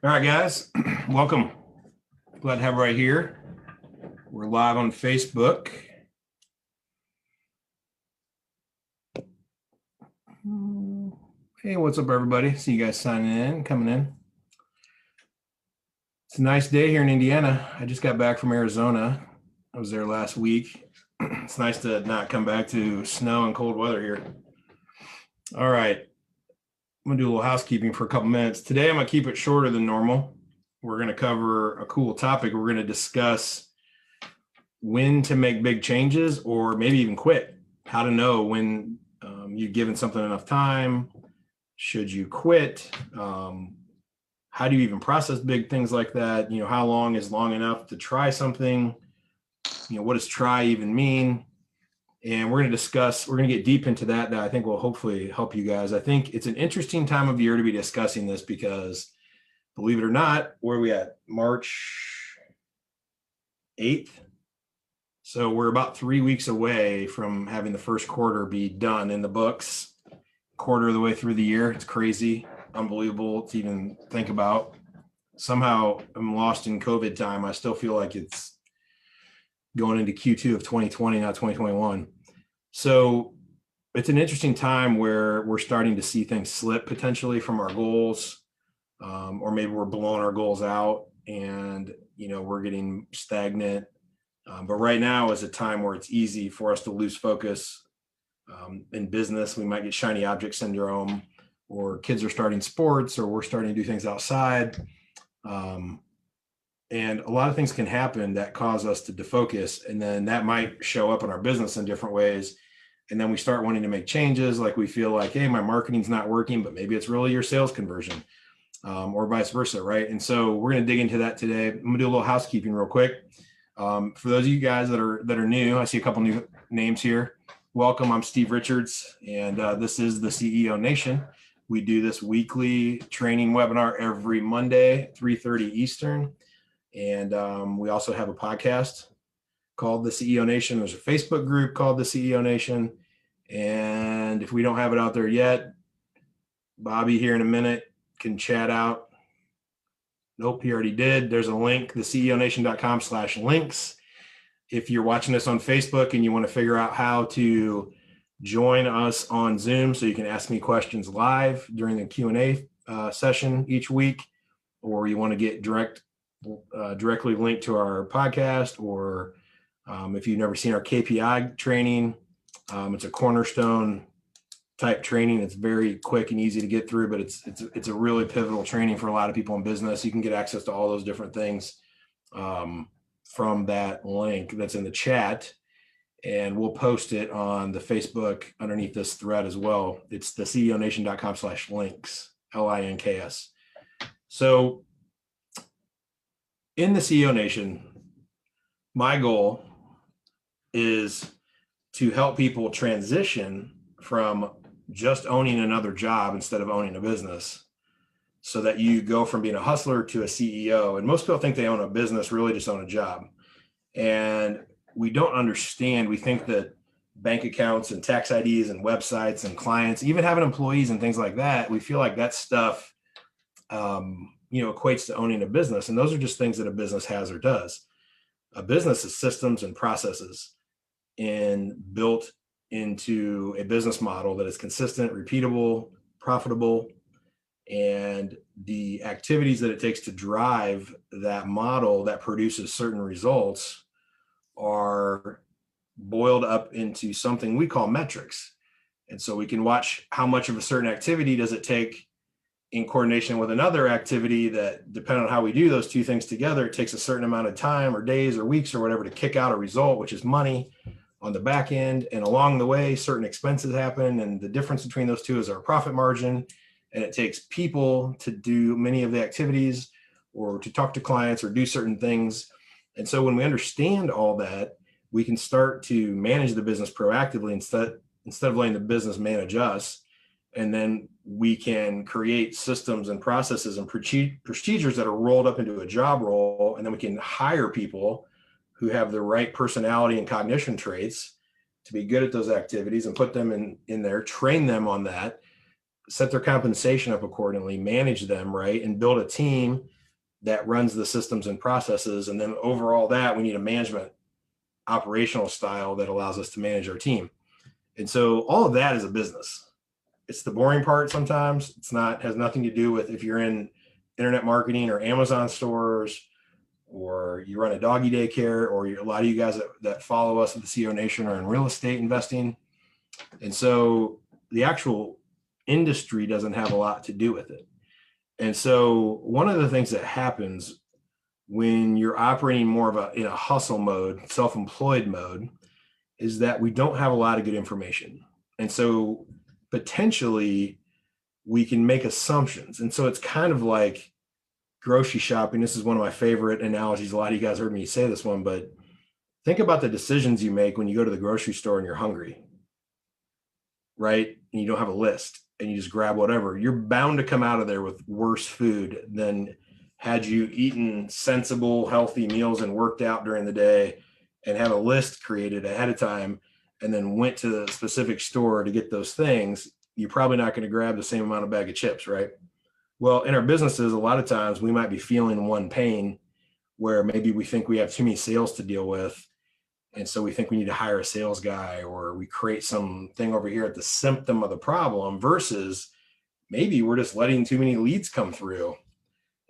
All right, guys, welcome. Glad to have right here. We're live on Facebook. Hey, what's up, everybody? See you guys signing in, coming in. It's a nice day here in Indiana. I just got back from Arizona. I was there last week. It's nice to not come back to snow and cold weather here. All right, I'm gonna do a little housekeeping for a couple minutes. Today, I'm gonna keep it shorter than normal. We're gonna cover a cool topic. We're gonna discuss when to make big changes or maybe even quit. How to know when you've given something enough time. Should you quit? How do you even process big things like that? You know, how long is long enough to try something? You know, what does try even mean? And we're going to get deep into that I think will hopefully help you guys. I think it's an interesting time of year to be discussing this because, believe it or not, where are we at? March 8th. So we're about 3 weeks away from having the first quarter be done in the books. Quarter of the way through the year. It's crazy, unbelievable to even think about. Somehow I'm lost in COVID time. I still feel like it's going into Q2 of 2020, not 2021. So it's an interesting time where we're starting to see things slip potentially from our goals, or maybe we're blowing our goals out and, you know, we're getting stagnant. But right now is a time where it's easy for us to lose focus. In business, we might get shiny object syndrome, or kids are starting sports, or we're starting to do things outside. And a lot of things can happen that cause us to defocus. And then that might show up in our business in different ways. And then we start wanting to make changes. Like we feel like, hey, my marketing's not working, but maybe it's really your sales conversion, or vice versa. Right. And so we're going to dig into that today. I'm gonna do a little housekeeping real quick. For those of you guys that are new, I see a couple new names here. Welcome, I'm Steve Richards, and this is the CEO Nation. We do this weekly training webinar every Monday, 3:30 Eastern. And we also have a podcast called the CEO Nation. There's a Facebook group called the CEO Nation. And if we don't have it out there yet, Bobby here in a minute can chat out. Nope, he already did. There's a link, theceonation.com/links. If you're watching this on Facebook and you want to figure out how to join us on Zoom so you can ask me questions live during the Q&A session each week, or you want to get directly linked to our podcast, or if you've never seen our KPI training, it's a cornerstone type training. It's very quick and easy to get through, but it's a really pivotal training for a lot of people in business. You can get access to all those different things from that link that's in the chat, and we'll post it on the Facebook underneath this thread as well. It's the ceonation.com/links, LINKS. So in the CEO Nation, my goal is to help people transition from just owning another job instead of owning a business, so that you go from being a hustler to a CEO. And most people think they own a business, really just own a job. And we don't understand. We think that bank accounts and tax IDs and websites and clients, even having employees and things like that, we feel like that stuff, equates to owning a business. And those are just things that a business has or does. A business is systems and processes and built into a business model that is consistent, repeatable, profitable. And the activities that it takes to drive that model that produces certain results are boiled up into something we call metrics. And so we can watch how much of a certain activity does it take in coordination with another activity that, depending on how we do those two things together, it takes a certain amount of time or days or weeks or whatever to kick out a result, which is money on the back end. And along the way, certain expenses happen. And the difference between those two is our profit margin. And it takes people to do many of the activities or to talk to clients or do certain things. And so when we understand all that, we can start to manage the business proactively instead of letting the business manage us. And then we can create systems and processes and procedures that are rolled up into a job role. And then we can hire people who have the right personality and cognition traits to be good at those activities and put them in there, train them on that, set their compensation up accordingly, manage them, right, and build a team that runs the systems and processes. And then overall that we need a management operational style that allows us to manage our team. And so all of that is a business. It's the boring part sometimes. It's not, has nothing to do with if you're in internet marketing or Amazon stores, or you run a doggy daycare, or a lot of you guys that follow us at the CEO Nation are in real estate investing. And so the actual industry doesn't have a lot to do with it. And so one of the things that happens when you're operating more of in a hustle mode, self-employed mode, is that we don't have a lot of good information. And so potentially we can make assumptions. And so it's kind of like grocery shopping. This is one of my favorite analogies. A lot of you guys heard me say this one, but think about the decisions you make when you go to the grocery store and you're hungry, right? And you don't have a list and you just grab whatever. You're bound to come out of there with worse food than had you eaten sensible, healthy meals and worked out during the day and had a list created ahead of time and then went to the specific store to get those things. You're probably not going to grab the same amount of bag of chips, right? Well, in our businesses, a lot of times we might be feeling one pain where maybe we think we have too many sales to deal with. And so we think we need to hire a sales guy, or we create something over here at the symptom of the problem, versus maybe we're just letting too many leads come through.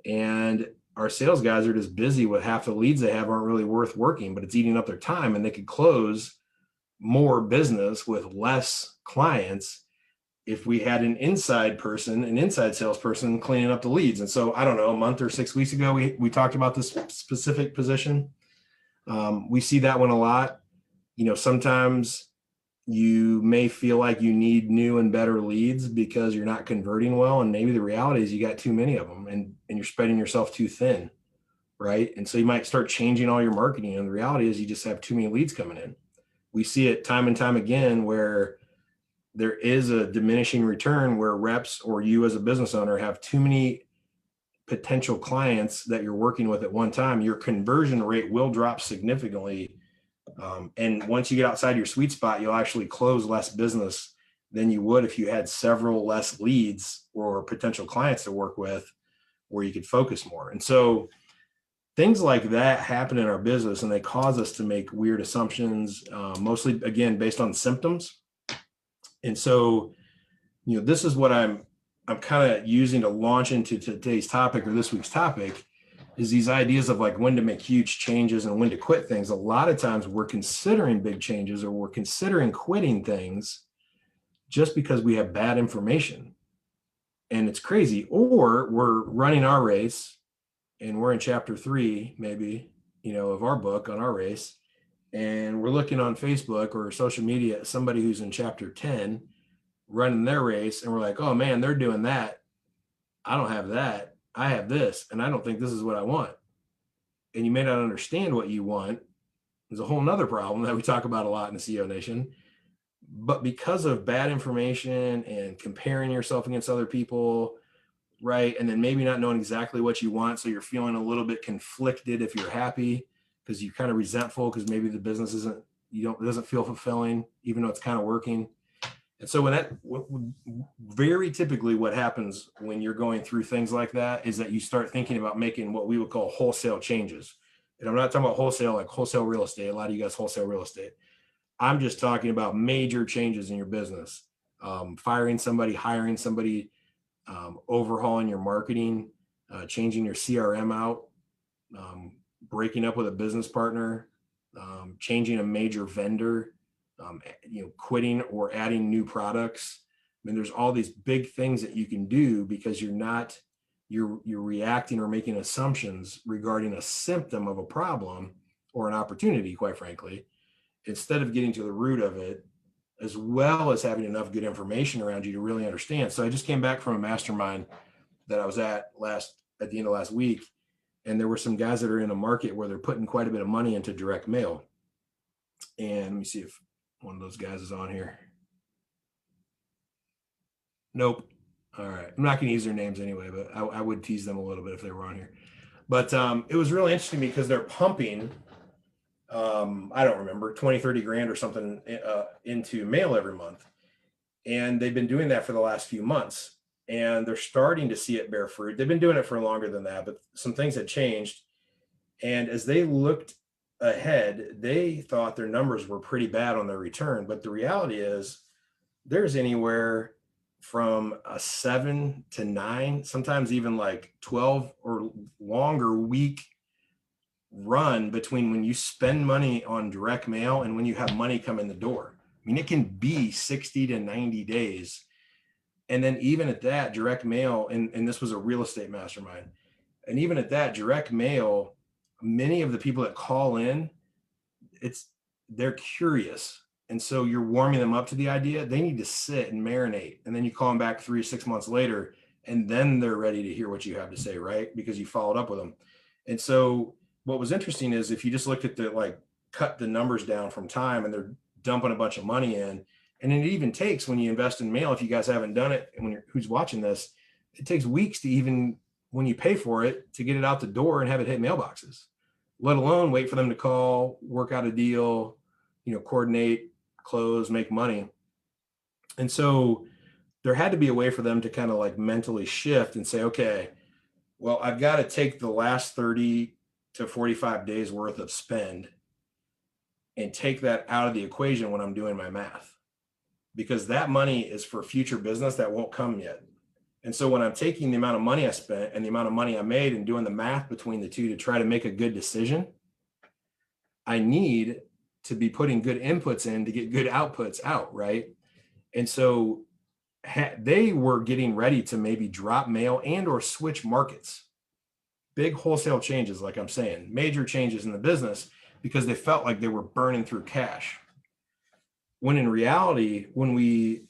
And our sales guys are just busy with half the leads they have aren't really worth working, but it's eating up their time, and they could close more business with less clients if we had an inside salesperson cleaning up the leads. And so I don't know, a month or 6 weeks ago, we talked about this specific position. We see that one a lot. Sometimes you may feel like you need new and better leads because you're not converting well. And maybe the reality is you got too many of them and you're spreading yourself too thin, right? And so you might start changing all your marketing. And the reality is you just have too many leads coming in. We see it time and time again where there is a diminishing return where reps or you as a business owner have too many potential clients that you're working with at one time. Your conversion rate will drop significantly. And once you get outside your sweet spot, you'll actually close less business than you would if you had several less leads or potential clients to work with where you could focus more. And so things like that happen in our business, and they cause us to make weird assumptions, mostly, again, based on symptoms. And so, this is what I'm kind of using to launch into today's topic, or this week's topic, is these ideas of like when to make huge changes and when to quit things. A lot of times we're considering big changes or we're considering quitting things just because we have bad information. And it's crazy. Or we're running our race and we're in chapter 3, maybe, of our book on our race. And we're looking on Facebook or social media at somebody who's in chapter 10 running their race. And we're like, oh man, they're doing that. I don't have that. I have this. And I don't think this is what I want. And you may not understand what you want. There's a whole nother problem that we talk about a lot in the CEO Nation. But because of bad information and comparing yourself against other people, right? And then maybe not knowing exactly what you want. So you're feeling a little bit conflicted if you're happy, because you're kind of resentful because maybe the business it doesn't feel fulfilling, even though it's kind of working. And so very typically what happens when you're going through things like that is that you start thinking about making what we would call wholesale changes. And I'm not talking about wholesale, like wholesale real estate. A lot of you guys wholesale real estate. I'm just talking about major changes in your business, firing somebody, hiring somebody, overhauling your marketing, changing your CRM out, breaking up with a business partner, changing a major vendor, quitting or adding new products. I mean, there's all these big things that you can do because you're reacting or making assumptions regarding a symptom of a problem or an opportunity, quite frankly, instead of getting to the root of it, as well as having enough good information around you to really understand. So I just came back from a mastermind that I was at the end of last week. And there were some guys that are in a market where they're putting quite a bit of money into direct mail. And let me see if one of those guys is on here. Nope. All right. I'm not going to use their names anyway, but I would tease them a little bit if they were on here. But it was really interesting because they're pumping, I don't remember, 20, 30 grand or something into mail every month. And they've been doing that for the last few months. and they're starting to see it bear fruit. They've been doing it for longer than that, but some things had changed. And as they looked ahead, they thought their numbers were pretty bad on their return. But the reality is, there's anywhere from a 7 to 9, sometimes even like 12 or longer week run between when you spend money on direct mail and when you have money come in the door. I mean, it can be 60 to 90 days. And then even at that, direct mail, and this was a real estate mastermind, and even at that, direct mail, many of the people that call in, they're curious. And so you're warming them up to the idea. They need to sit and marinate. And then you call them back 3 or 6 months later, and then they're ready to hear what you have to say, right? Because you followed up with them. And so what was interesting is if you just looked at cut the numbers down from time, and they're dumping a bunch of money in, and it even takes, when you invest in mail, if you guys haven't done it, and who's watching this, it takes weeks to even, when you pay for it, to get it out the door and have it hit mailboxes, let alone wait for them to call, work out a deal, coordinate, close, make money. And so there had to be a way for them to kind of like mentally shift and say, okay, well, I've got to take the last 30 to 45 days worth of spend and take that out of the equation when I'm doing my math, because that money is for future business that won't come yet. And so when I'm taking the amount of money I spent and the amount of money I made and doing the math between the two to try to make a good decision, I need to be putting good inputs in to get good outputs out, right? And so they were getting ready to maybe drop mail and or switch markets. Big wholesale changes, like I'm saying, major changes in the business, because they felt like they were burning through cash. When in reality, when we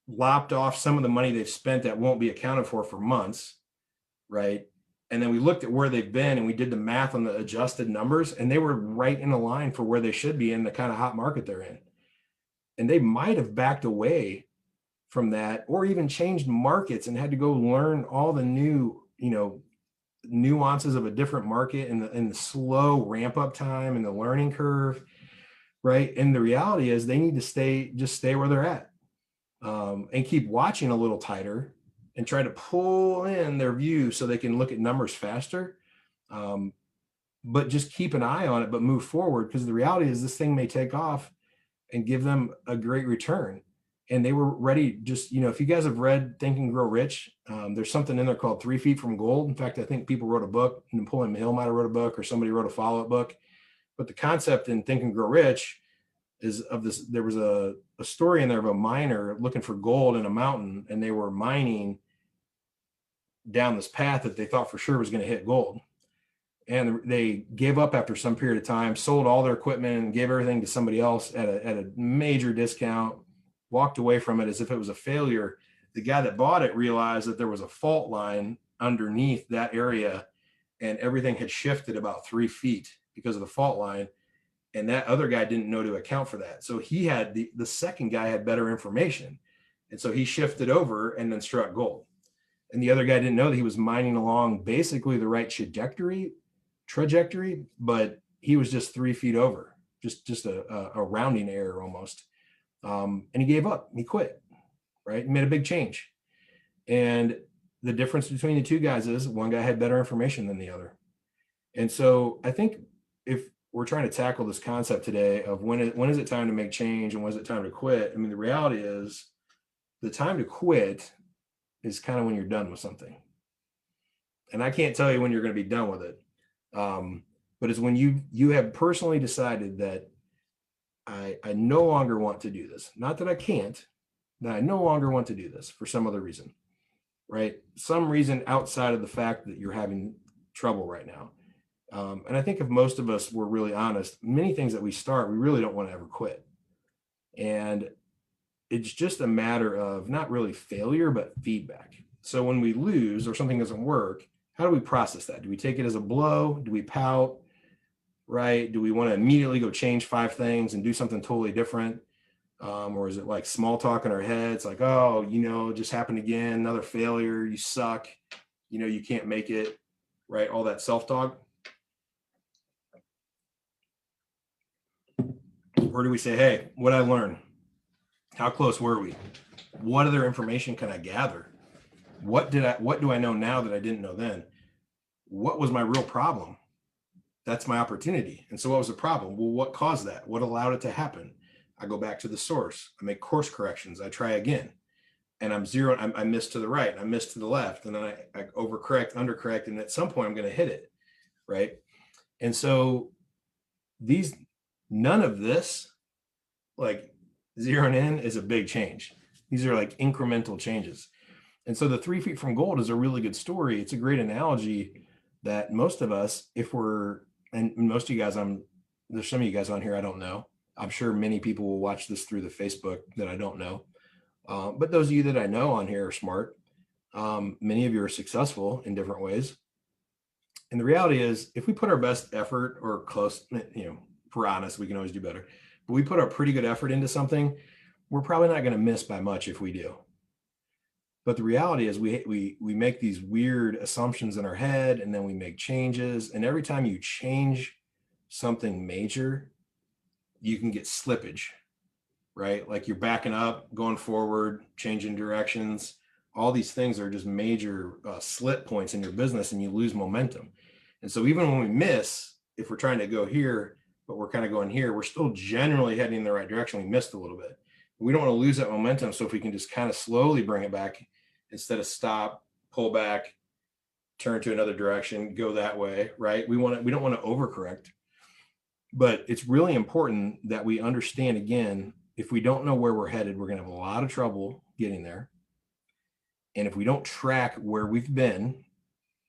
lopped off some of the money they've spent that won't be accounted for months, right? And then we looked at where they've been and we did the math on the adjusted numbers, and they were right in a line for where they should be in the kind of hot market they're in. And they might have backed away from that, or even changed markets and had to go learn all the new, nuances of a different market, and the slow ramp up time and the learning curve, right? And the reality is they need to stay where they're at, and keep watching a little tighter and try to pull in their view so they can look at numbers faster. But just keep an eye on it, but move forward, because the reality is this thing may take off and give them a great return. And they were ready. Just, if you guys have read Think and Grow Rich, there's something in there called 3 Feet from Gold. In fact, I think people wrote a book. Napoleon Hill might have wrote a book, or somebody wrote a follow-up book. But the concept in Think and Grow Rich is of this. There was a story in there of a miner looking for gold in a mountain, and they were mining down this path that they thought for sure was going to hit gold. And they gave up after some period of time, sold all their equipment and gave everything to somebody else at a major discount, walked away from it as if it was a failure. The guy that bought it realized that there was a fault line underneath that area, and everything had shifted about 3 feet because of the fault line. And that other guy didn't know to account for that. So he had the second guy had better information. And so he shifted over and then struck gold. And the other guy didn't know that he was mining along basically the right trajectory, but he was just 3 feet over, just a rounding error almost. And he gave up, he quit, right? He made a big change. And the difference between the two guys is one guy had better information than the other. And so I think if we're trying to tackle this concept today of when is it time to make change and when is it time to quit? I mean, the reality is the time to quit is kind of when you're done with something. And I can't tell you when you're going to be done with it. But it's when you have personally decided that I no longer want to do this. Not that I can't, that I no longer want to do this for some other reason, right? Some reason outside of the fact that you're having trouble right now. And I think if most of us were really honest, many things that we start, we really don't want to ever quit. And it's just a matter of not really failure, but feedback. So when we lose or something doesn't work, how do we process that? Do we take it as a blow? Do we pout? Right? Do we want to immediately go change 5 things and do something totally different? Or is it like small talk in our heads? Like, oh, it just happened again, another failure, you suck, you can't make it, right? All that self-talk. Or do we say, hey, what'd I learn? How close were we? What other information can I gather? What do I know now that I didn't know then? What was my real problem? That's my opportunity. And so what was the problem? Well, what caused that? What allowed it to happen? I go back to the source. I make course corrections. I try again. And I miss to the right. I miss to the left. And then I overcorrect, undercorrect. And at some point I'm going to hit it. Right. And so none of this, like zeroing in, is a big change. These are like incremental changes. And so the 3 feet from gold is a really good story. It's a great analogy that most of us, and most of you guys, there's some of you guys on here I don't know. I'm sure many people will watch this through the Facebook that I don't know. But those of you that I know on here are smart. Many of you are successful in different ways. And the reality is, if we put our best effort, or close, if we're honest, we can always do better. But we put a pretty good effort into something, we're probably not going to miss by much if we do. But the reality is we make these weird assumptions in our head, and then we make changes. And every time you change something major, you can get slippage, right? Like you're backing up, going forward, changing directions. All these things are just major slip points in your business, and you lose momentum. And so even when we miss, if we're trying to go here, but we're kind of going here, we're still generally heading in the right direction. We missed a little bit. We don't want to lose that momentum. So if we can just kind of slowly bring it back, instead of stop, pull back, turn to another direction, go that way, right? We don't want to overcorrect. But it's really important that we understand, again, if we don't know where we're headed, we're going to have a lot of trouble getting there. And if we don't track where we've been,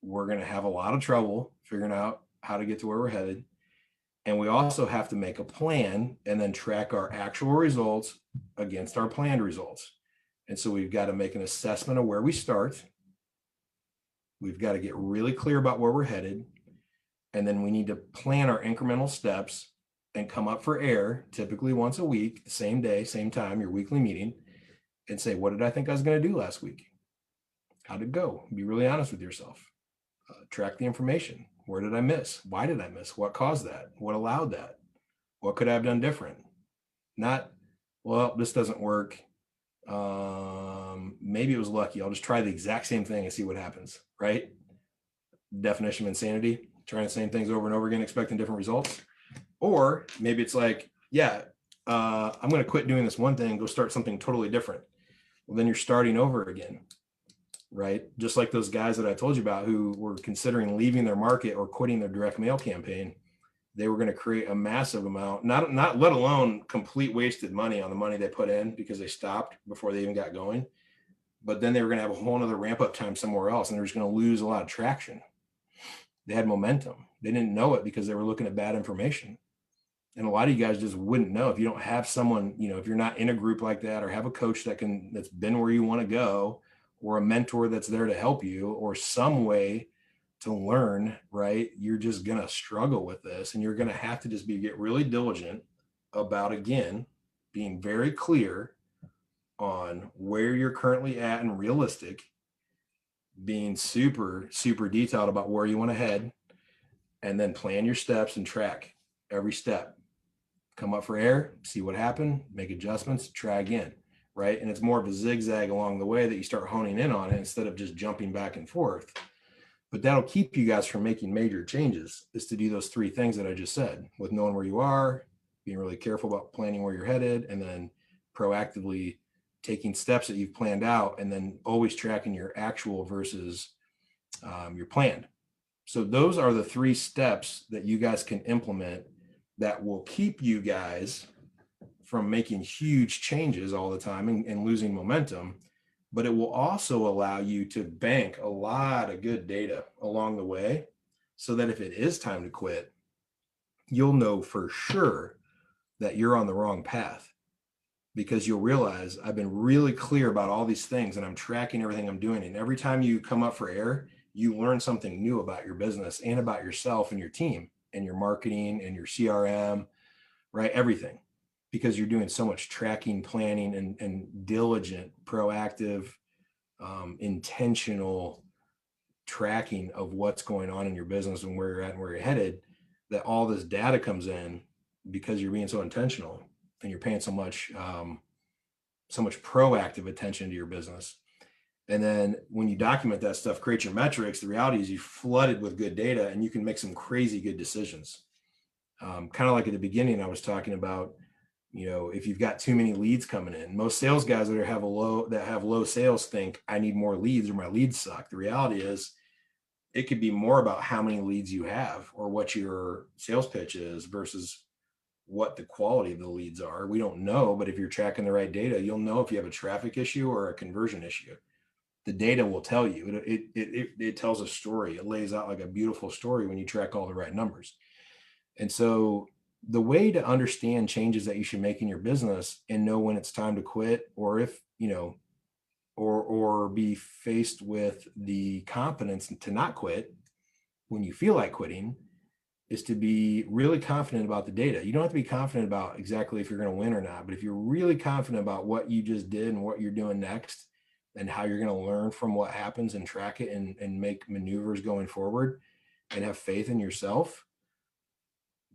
we're going to have a lot of trouble figuring out how to get to where we're headed. And we also have to make a plan and then track our actual results against our planned results. And so we've got to make an assessment of where we start. We've got to get really clear about where we're headed. And then we need to plan our incremental steps and come up for air, typically once a week, same day, same time, your weekly meeting, and say, what did I think I was going to do last week? How did it go? Be really honest with yourself. Track the information. Where did I miss? Why did I miss? What caused that? What allowed that? What could I have done different? Not, well, this doesn't work. Maybe it was lucky. I'll just try the exact same thing and see what happens, right? Definition of insanity, trying the same things over and over again, expecting different results. Or maybe it's like, I'm going to quit doing this one thing and go start something totally different. Well, then you're starting over again, right? Just like those guys that I told you about who were considering leaving their market or quitting their direct mail campaign. They were going to create a massive amount, not let alone complete wasted money on the money they put in because they stopped before they even got going. But then they were going to have a whole nother ramp up time somewhere else, and they're just going to lose a lot of traction. They had momentum. They didn't know it because they were looking at bad information. And a lot of you guys just wouldn't know if you don't have someone, if you're not in a group like that, or have a coach that's been where you want to go, or a mentor that's there to help you, or some way to learn, right? You're just going to struggle with this, and you're going to have to just get really diligent about, again, being very clear on where you're currently at and realistic, being super, super detailed about where you want to head, and then plan your steps and track every step. Come up for air, see what happened, make adjustments, try again, right? And it's more of a zigzag along the way that you start honing in on it instead of just jumping back and forth. But that'll keep you guys from making major changes, is to do those 3 things that I just said, with knowing where you are, being really careful about planning where you're headed, and then proactively taking steps that you've planned out, and then always tracking your actual versus your planned. So those are the 3 steps that you guys can implement that will keep you guys from making huge changes all the time and losing momentum. But it will also allow you to bank a lot of good data along the way, so that if it is time to quit, you'll know for sure that you're on the wrong path, because you'll realize I've been really clear about all these things and I'm tracking everything I'm doing. And every time you come up for air, you learn something new about your business and about yourself and your team and your marketing and your CRM, right? Everything. Because you're doing so much tracking, planning, and diligent, proactive, intentional tracking of what's going on in your business and where you're at and where you're headed, that all this data comes in because you're being so intentional and you're paying so much proactive attention to your business. And then when you document that stuff, create your metrics, the reality is you're flooded with good data and you can make some crazy good decisions. Kind of like at the beginning, I was talking about, if you've got too many leads coming in, most sales guys that have low sales think I need more leads or my leads suck. The reality is it could be more about how many leads you have or what your sales pitch is versus what the quality of the leads are. We don't know, but if you're tracking the right data, you'll know if you have a traffic issue or a conversion issue. The data will tell you. It tells a story. It lays out like a beautiful story when you track all the right numbers. And so the way to understand changes that you should make in your business and know when it's time to quit, or if, or be faced with the confidence to not quit when you feel like quitting, is to be really confident about the data. You don't have to be confident about exactly if you're going to win or not, but if you're really confident about what you just did and what you're doing next and how you're going to learn from what happens and track it and make maneuvers going forward and have faith in yourself,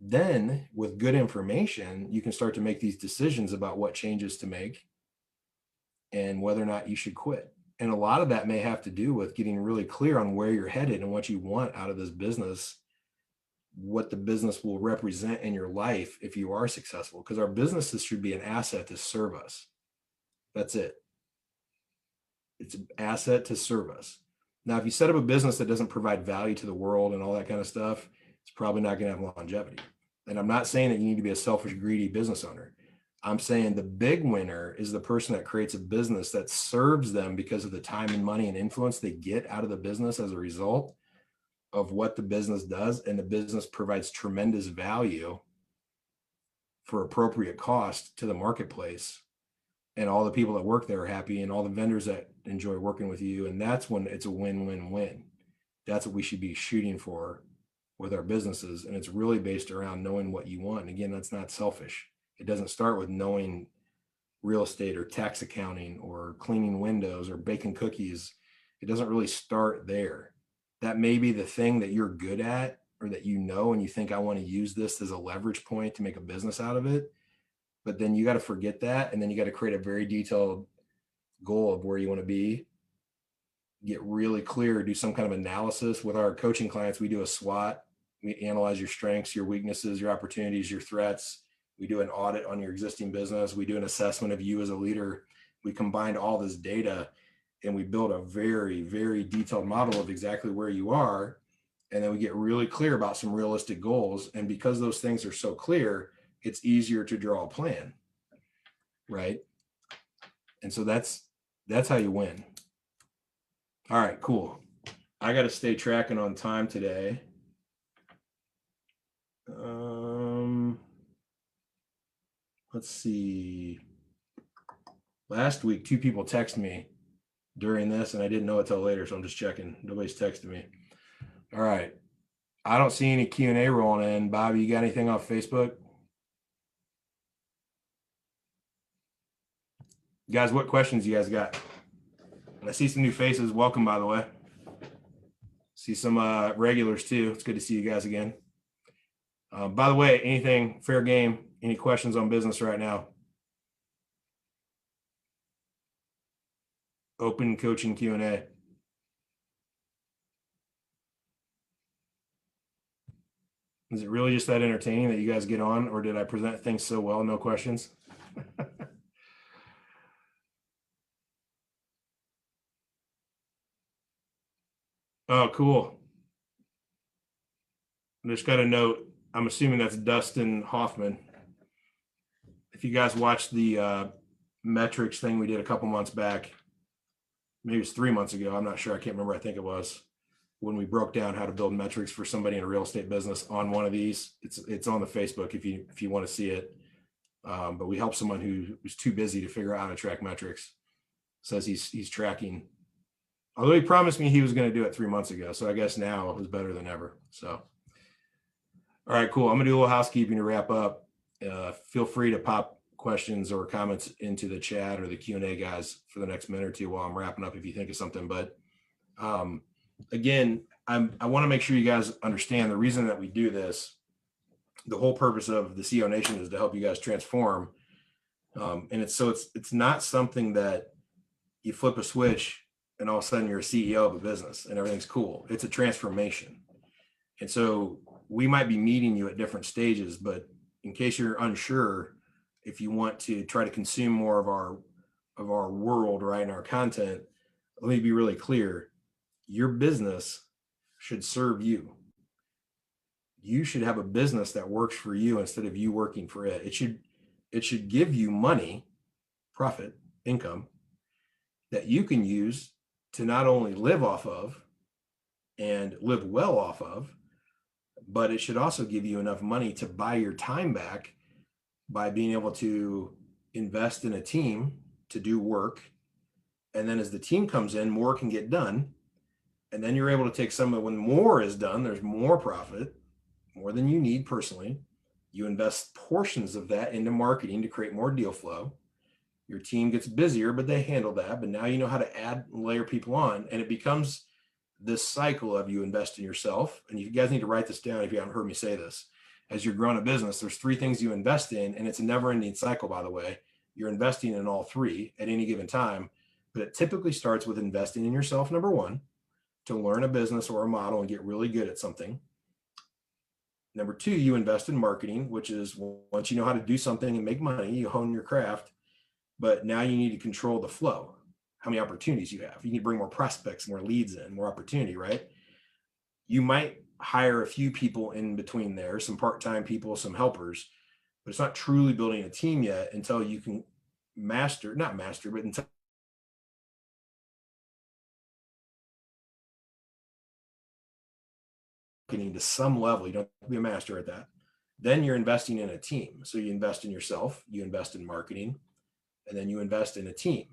then with good information, you can start to make these decisions about what changes to make and whether or not you should quit. And a lot of that may have to do with getting really clear on where you're headed and what you want out of this business, what the business will represent in your life if you are successful, because our businesses should be an asset to serve us. That's it. It's an asset to serve us. Now, if you set up a business that doesn't provide value to the world and all that kind of stuff, it's probably not going to have longevity. And I'm not saying that you need to be a selfish, greedy business owner. I'm saying the big winner is the person that creates a business that serves them because of the time and money and influence they get out of the business as a result of what the business does. And the business provides tremendous value for appropriate cost to the marketplace. And all the people that work there are happy and all the vendors that enjoy working with you. And that's when it's a win-win-win. That's what we should be shooting for with our businesses. And it's really based around knowing what you want. And again, that's not selfish. It doesn't start with knowing real estate or tax accounting or cleaning windows or baking cookies. It doesn't really start there. That may be the thing that you're good at or that and you think I want to use this as a leverage point to make a business out of it. But then you got to forget that. And then you got to create a very detailed goal of where you want to be. Get really clear, do some kind of analysis. With our coaching clients, we do a SWOT. We analyze your strengths, your weaknesses, your opportunities, your threats. We do an audit on your existing business. We do an assessment of you as a leader. We combine all this data and we build a very, very detailed model of exactly where you are. And then we get really clear about some realistic goals. And because those things are so clear, it's easier to draw a plan, right? And so that's how you win. All right, cool. I got to stay tracking on time today. Let's see. Last week, 2 people texted me during this, and I didn't know it till later, so I'm just checking. Nobody's texted me. All right. I don't see any Q&A rolling in. Bobby, you got anything off Facebook? Guys, what questions you guys got? I see some new faces. Welcome, by the way. See some regulars too. It's good to see you guys again. By the way, anything fair game? Any questions on business right now? Open coaching Q&A. Is it really just that entertaining that you guys get on, or did I present things so well? No questions. Oh, cool. I just got a note. I'm assuming that's Dustin Hoffman. If you guys watched the metrics thing we did a couple months back, maybe it was 3 months ago. I'm not sure. I can't remember. I think it was when we broke down how to build metrics for somebody in a real estate business on one of these. It's on the Facebook if you want to see it. But we helped someone who was too busy to figure out how to track metrics. Says he's tracking. Although he promised me he was going to do it 3 months ago. So I guess now it was better than ever. So, all right, cool. I'm going to do a little housekeeping to wrap up. Feel free to pop questions or comments into the chat or the Q&A, guys, for the next minute or two while I'm wrapping up if you think of something. But again, I want to make sure you guys understand the reason that we do this. The whole purpose of the CEO Nation is to help you guys transform. And it's not something that you flip a switch and all of a sudden you're a CEO of a business and everything's cool. It's a transformation. And so we might be meeting you at different stages, but in case you're unsure, if you want to try to consume more of our world, right, and our content, let me be really clear. Your business should serve you. You should have a business that works for you instead of you working for it. It should give you money, profit, income that you can use to not only live off of and live well off of, but it should also give you enough money to buy your time back by being able to invest in a team to do work. And then as the team comes in, more can get done. And then you're able to take some of, when more is done, there's more profit, more than you need personally. You invest portions of that into marketing to create more deal flow. Your team gets busier, but they handle that. But now you know how to add and layer people on. And it becomes this cycle of you invest in yourself. And you guys need to write this down if you haven't heard me say this. As you're growing a business, there's 3 things you invest in, and it's a never-ending cycle, by the way. You're investing in all 3 at any given time, but it typically starts with investing in yourself, number 1, to learn a business or a model and get really good at something. Number 2, you invest in marketing, which is once you know how to do something and make money, you hone your craft, but now you need to control the flow, how many opportunities you have. You need to bring more prospects, more leads in, more opportunity, right? You might hire a few people in between there, some part-time people, some helpers, but it's not truly building a team yet until you can not master, but until getting to some level, you don't have to be a master at that. Then you're investing in a team. So you invest in yourself, you invest in marketing, and then you invest in a team.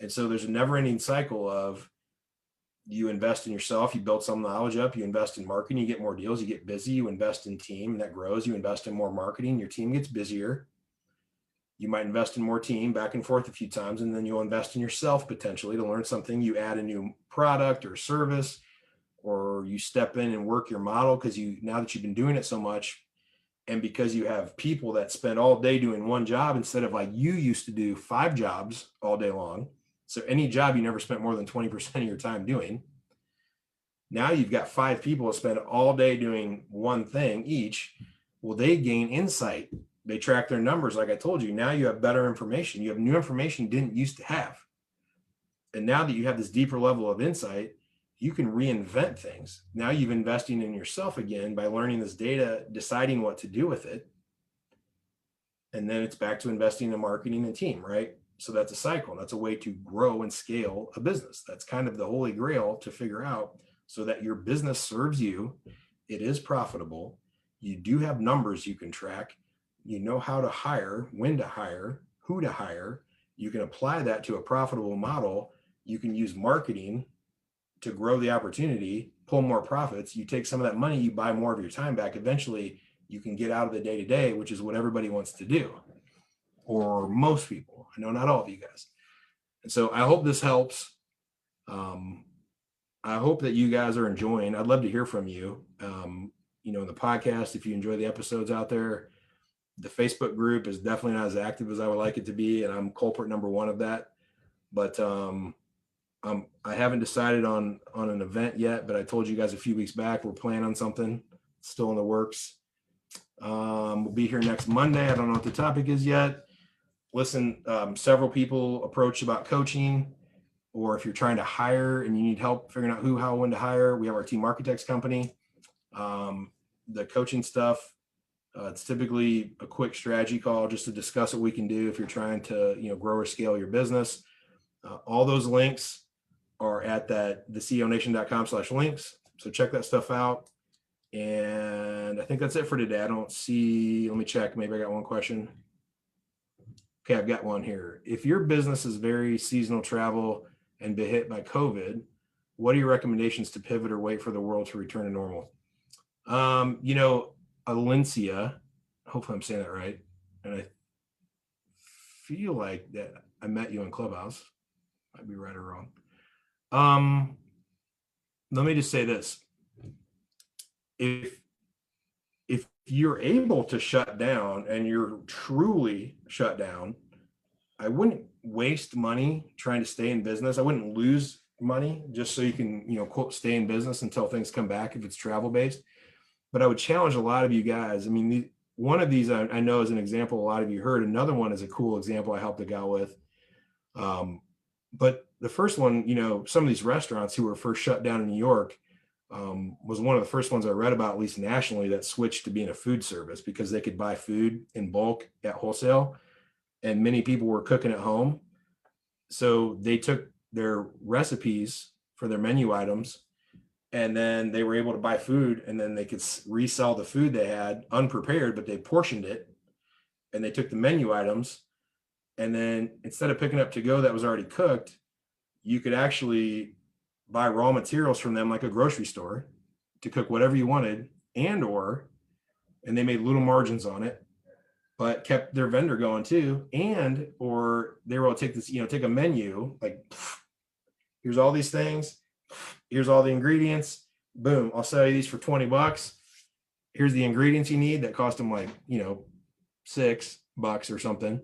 And so there's a never-ending cycle of you invest in yourself, you build some knowledge up, you invest in marketing, you get more deals, you get busy, you invest in team, and that grows. You invest in more marketing, your team gets busier. You might invest in more team back and forth a few times, and then you'll invest in yourself potentially to learn something. You add a new product or service, or you step in and work your model because now that you've been doing it so much, and because you have people that spend all day doing one job instead of like you used to do 5 jobs all day long. So any job you never spent more than 20% of your time doing. Now you've got 5 people that spend all day doing one thing each. Well, they gain insight. They track their numbers. Like I told you, now you have better information. You have new information you didn't used to have. And now that you have this deeper level of insight, you can reinvent things. Now you've investing in yourself again by learning this data, deciding what to do with it. And then it's back to investing in marketing and team, right? So that's a cycle. That's a way to grow and scale a business. That's kind of the holy grail to figure out so that your business serves you. It is profitable. You do have numbers you can track. You know how to hire, when to hire, who to hire. You can apply that to a profitable model. You can use marketing to grow the opportunity, pull more profits. You take some of that money, you buy more of your time back. Eventually, you can get out of the day-to-day, which is what everybody wants to do, or most people. I know not all of you guys. And so I hope this helps. I hope that you guys are enjoying. I'd love to hear from you. In the podcast, if you enjoy the episodes out there. The Facebook group is definitely not as active as I would like it to be, and I'm culprit number 1 of that. But I haven't decided on an event yet, but I told you guys a few weeks back we're planning on something still in the works. We'll be here next Monday. I don't know what the topic is yet. Listen, several people approached about coaching, or if you're trying to hire and you need help figuring out who, how, when to hire, we have our Team Architects company. The coaching stuff, it's typically a quick strategy call just to discuss what we can do if you're trying to, grow or scale your business. All those links are at theCEONation.com/links. So check that stuff out. And I think that's it for today. I don't see, let me check. Maybe I got one question. Okay, I've got one here. If your business is very seasonal travel and been hit by COVID, what are your recommendations to pivot or wait for the world to return to normal? Alencia, hopefully I'm saying that right. And I feel like that I met you in Clubhouse. Might be right or wrong. Let me just say this. If you're able to shut down and you're truly shut down, I wouldn't waste money trying to stay in business. I wouldn't lose money just so you can, quote, stay in business until things come back if it's travel based. But I would challenge a lot of you guys. I mean, one of these I know is an example a lot of you heard. Another one is a cool example I helped a gal with. But the first one, some of these restaurants who were first shut down in New York, was one of the first ones I read about, at least nationally, that switched to being a food service because they could buy food in bulk at wholesale, and many people were cooking at home. So they took their recipes for their menu items, and then they were able to buy food, and then they could resell the food they had unprepared, but they portioned it, and they took the menu items, and then instead of picking up to go that was already cooked, you could actually buy raw materials from them like a grocery store to cook whatever you wanted, and they made little margins on it, but kept their vendor going too. Or they were able to take this, take a menu, like, here's all these things, here's all the ingredients, boom, I'll sell you these for $20. Here's the ingredients you need that cost them like, $6 or something.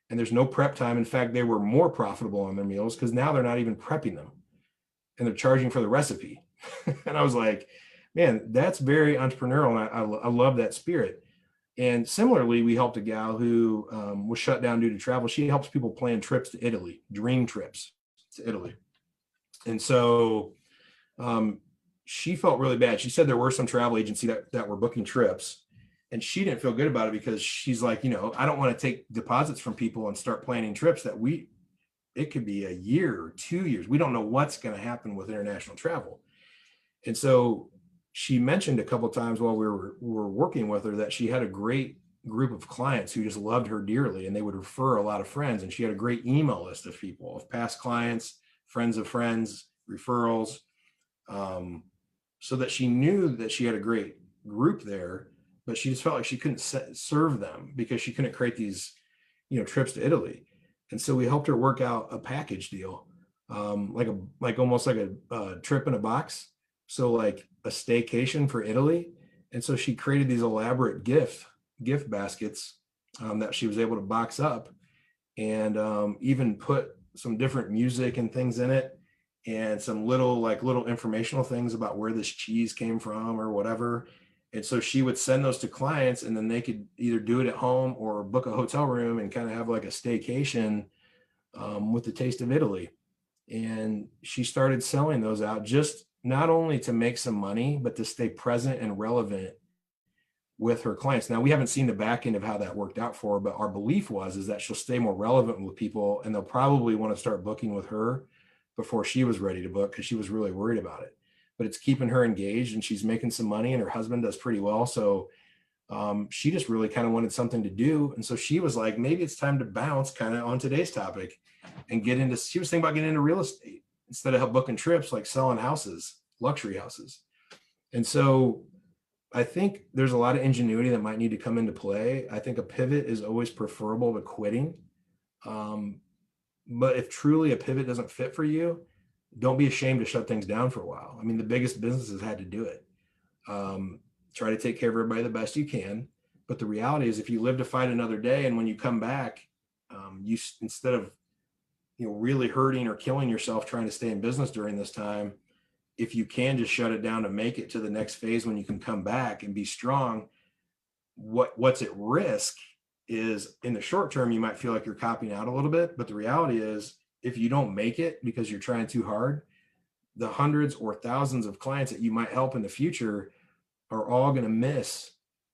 And there's no prep time. In fact, they were more profitable on their meals because now they're not even prepping them and they're charging for the recipe. And I was like, man, that's very entrepreneurial. And I love that spirit. And similarly, we helped a gal who was shut down due to travel. She helps people plan trips to Italy, dream trips to Italy. And so she felt really bad. She said there were some travel agencies that were booking trips, and she didn't feel good about it because she's like, I don't want to take deposits from people and start planning trips it could be a year or 2 years. We don't know what's going to happen with international travel. And so she mentioned a couple of times while we were working with her that she had a great group of clients who just loved her dearly, and they would refer a lot of friends. And she had a great email list of people, of past clients, friends of friends, referrals, so that she knew that she had a great group there, but she just felt like she couldn't serve them because she couldn't create these, trips to Italy. And so we helped her work out a package deal, like almost like a trip in a box. So like a staycation for Italy. And so she created these elaborate gift baskets that she was able to box up, and even put some different music and things in it, and some little informational things about where this cheese came from or whatever. And so she would send those to clients, and then they could either do it at home or book a hotel room and kind of have like a staycation with the taste of Italy. And she started selling those out, just not only to make some money, but to stay present and relevant with her clients. Now, we haven't seen the back end of how that worked out for her, but our belief is that she'll stay more relevant with people, and they'll probably want to start booking with her before she was ready to book, because she was really worried about it. But it's keeping her engaged, and she's making some money, and her husband does pretty well. So she just really kind of wanted something to do. And so she was like, maybe it's time to bounce kind of on today's topic and she was thinking about getting into real estate instead of booking trips, like selling houses, luxury houses. And so I think there's a lot of ingenuity that might need to come into play. I think a pivot is always preferable to quitting. But if truly a pivot doesn't fit for you, don't be ashamed to shut things down for a while. I mean, the biggest businesses had to do it. Try to take care of everybody the best you can. But the reality is, if you live to fight another day, and when you come back, you, instead of really hurting or killing yourself trying to stay in business during this time, if you can just shut it down to make it to the next phase when you can come back and be strong, what's at risk is, in the short term, you might feel like you're copping out a little bit. But the reality is, if you don't make it because you're trying too hard, the hundreds or thousands of clients that you might help in the future are all going to miss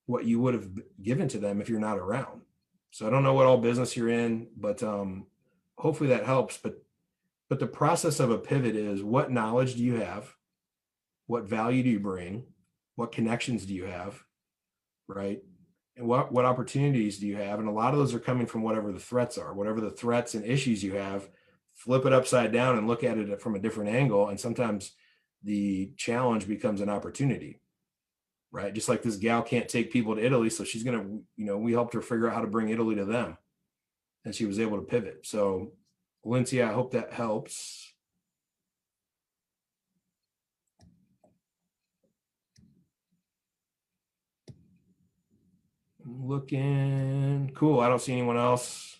what you would have given to them if you're not around. So I don't know what all business you're in, but hopefully that helps. But the process of a pivot is, what knowledge do you have? What value do you bring? What connections do you have? Right? And what opportunities do you have? And a lot of those are coming from whatever the threats are, whatever the threats and issues you have. Flip it upside down and look at it from a different angle. And sometimes the challenge becomes an opportunity, right? Just like this gal can't take people to Italy. So she's going to, we helped her figure out how to bring Italy to them. And she was able to pivot. So, Lindsay, I hope that helps. I'm looking. Cool. I don't see anyone else.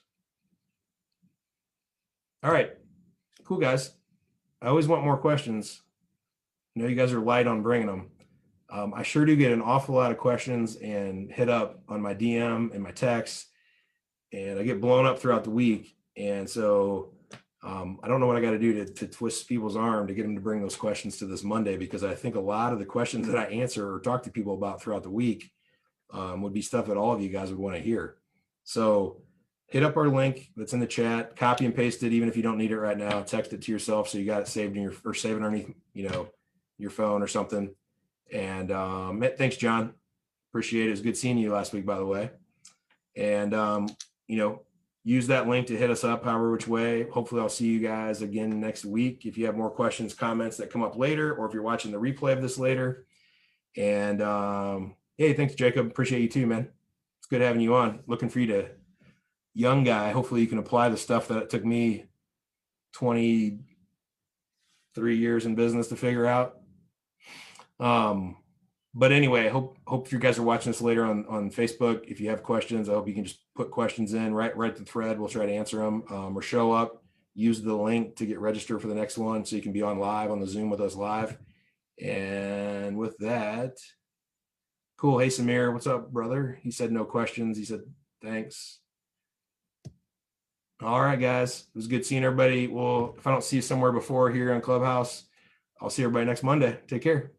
All right. Cool, guys. I always want more questions. I know you guys are light on bringing them. I sure do get an awful lot of questions and hit up on my DM and my text, and I get blown up throughout the week. And so I don't know what I got to do to twist people's arm to get them to bring those questions to this Monday, because I think a lot of the questions that I answer or talk to people about throughout the week would be stuff that all of you guys would want to hear. So hit up our link that's in the chat, copy and paste it. Even if you don't need it right now, text it to yourself so you got it saved in your, or save it underneath, your phone or something. And thanks, John. Appreciate it. It was good seeing you last week, by the way. And use that link to hit us up however which way. Hopefully I'll see you guys again next week. If you have more questions, comments that come up later, or if you're watching the replay of this later. And hey, thanks, Jacob. Appreciate you too, man. It's good having you on. Looking for you to, young guy. Hopefully you can apply the stuff that it took me 23 years in business to figure out. But anyway, hope you guys are watching this later on Facebook. If you have questions, I hope you can just put questions in right the thread. We'll try to answer them, or show up, use the link to get registered for the next one so you can be on the Zoom with us live. And with that, cool. Hey, Samir, what's up, brother? He said no questions. He said, thanks. All right, guys. It was good seeing everybody. Well, if I don't see you somewhere before here on Clubhouse, I'll see everybody next Monday. Take care.